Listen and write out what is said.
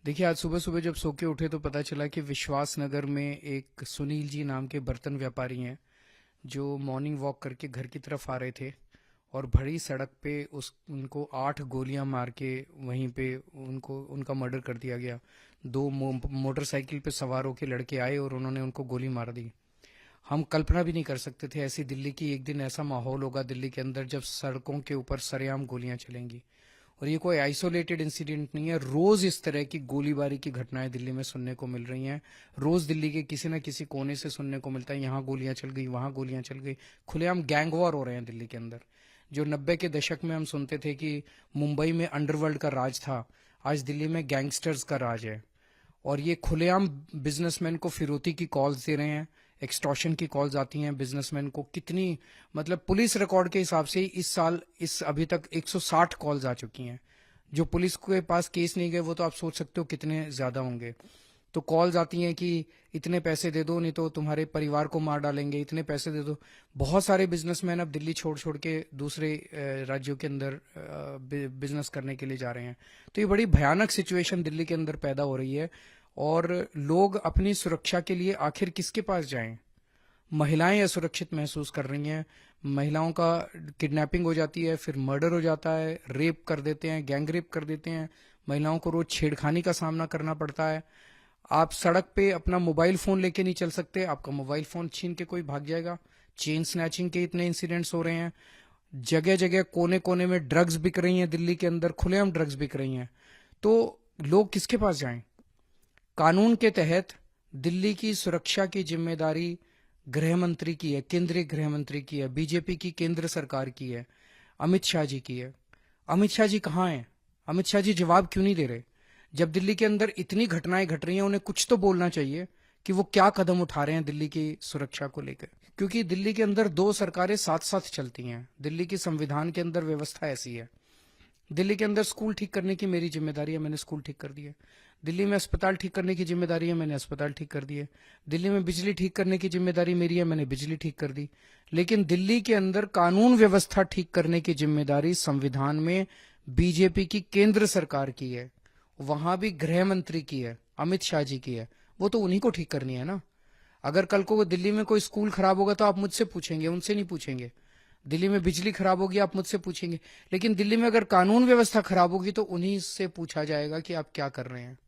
देखिए, आज सुबह सुबह जब सो के उठे तो पता चला कि विश्वास नगर में एक सुनील जी नाम के बर्तन व्यापारी हैं जो मॉर्निंग वॉक करके घर की तरफ आ रहे थे और भरी सड़क पे उस उनको 8 गोलियां मार के वहीं पे उनको उनका मर्डर कर दिया गया। दो मोटरसाइकिल पे सवार होके लड़के आए और उन्होंने उनको गोली मार दी। हम कल्पना भी नहीं कर सकते थे ऐसी दिल्ली की एक दिन ऐसा माहौल होगा दिल्ली के अंदर जब सड़कों के ऊपर सरेआम गोलियां चलेंगी। और ये कोई आइसोलेटेड इंसिडेंट नहीं है, रोज इस तरह की गोलीबारी की घटनाएं दिल्ली में सुनने को मिल रही हैं। रोज दिल्ली के किसी न किसी कोने से सुनने को मिलता है यहाँ गोलियां चल गई, वहां गोलियां चल गई। खुलेआम गैंग वॉर हो रहे हैं दिल्ली के अंदर। जो 90 के दशक में हम सुनते थे कि मुंबई में अंडरवर्ल्ड का राज था, आज दिल्ली में गैंगस्टर्स का राज है। और ये खुलेआम बिजनेसमैन को फिरौती की कॉल्स दे रहे हैं, एक्सटॉर्शन की कॉल्स आती हैं बिजनेसमैन को। कितनी, मतलब पुलिस रिकॉर्ड के हिसाब से इस साल इस अभी तक 160 कॉल्स आ चुकी हैं। जो पुलिस के पास केस नहीं गए वो तो आप सोच सकते हो कितने ज्यादा होंगे। तो कॉल्स आती हैं कि इतने पैसे दे दो नहीं तो तुम्हारे परिवार को मार डालेंगे, इतने पैसे दे दो। बहुत सारे बिजनेसमैन अब दिल्ली छोड़ छोड़ के दूसरे राज्यों के अंदर बिजनेस करने के लिए जा रहे हैं। तो ये बड़ी भयानक सिचुएशन दिल्ली के अंदर पैदा हो रही है। और लोग अपनी सुरक्षा के लिए आखिर किसके पास जाएं? महिलाएं असुरक्षित महसूस कर रही हैं। महिलाओं का किडनैपिंग हो जाती है, फिर मर्डर हो जाता है, रेप कर देते हैं, गैंग रेप कर देते हैं। महिलाओं को रोज छेड़खानी का सामना करना पड़ता है। आप सड़क पे अपना मोबाइल फोन लेके नहीं चल सकते, आपका मोबाइल फोन छीन के कोई भाग जाएगा। चेन स्नैचिंग के इतने इंसिडेंट्स हो रहे हैं। जगह जगह कोने कोने में ड्रग्स बिक रही हैं दिल्ली के अंदर, खुलेआम ड्रग्स बिक रही हैं। तो लोग किसके पास जाएं? कानून के तहत दिल्ली की सुरक्षा की जिम्मेदारी गृह मंत्री की है, केंद्रीय गृह मंत्री की है, बीजेपी की केंद्र सरकार की है, अमित शाह जी की है। अमित शाह जी कहाँ हैं? अमित शाह जी जवाब क्यों नहीं दे रहे? जब दिल्ली के अंदर इतनी घटनाएं घट रही हैं, उन्हें कुछ तो बोलना चाहिए कि वो क्या कदम उठा रहे हैं दिल्ली की सुरक्षा को लेकर। क्योंकि दिल्ली के अंदर दो सरकारें साथ साथ चलती हैं। दिल्ली की संविधान के अंदर व्यवस्था ऐसी है। दिल्ली के अंदर स्कूल ठीक करने की मेरी जिम्मेदारी है, मैंने स्कूल ठीक कर दिए। दिल्ली में अस्पताल ठीक करने की जिम्मेदारी है, मैंने अस्पताल ठीक कर दिए। दिल्ली में बिजली ठीक करने की जिम्मेदारी मेरी है, मैंने बिजली ठीक कर दी। लेकिन दिल्ली के अंदर कानून व्यवस्था ठीक करने की जिम्मेदारी संविधान में बीजेपी की केंद्र सरकार की है। वहां भी गृह मंत्री की है, अमित शाह जी की है। वो तो उन्हीं को ठीक करनी है ना। अगर कल को दिल्ली में कोई स्कूल खराब होगा तो आप मुझसे पूछेंगे, उनसे नहीं पूछेंगे। दिल्ली में बिजली खराब होगी आप मुझसे पूछेंगे। लेकिन दिल्ली में अगर कानून व्यवस्था खराब होगी तो उन्हीं से पूछा जाएगा कि आप क्या कर रहे हैं।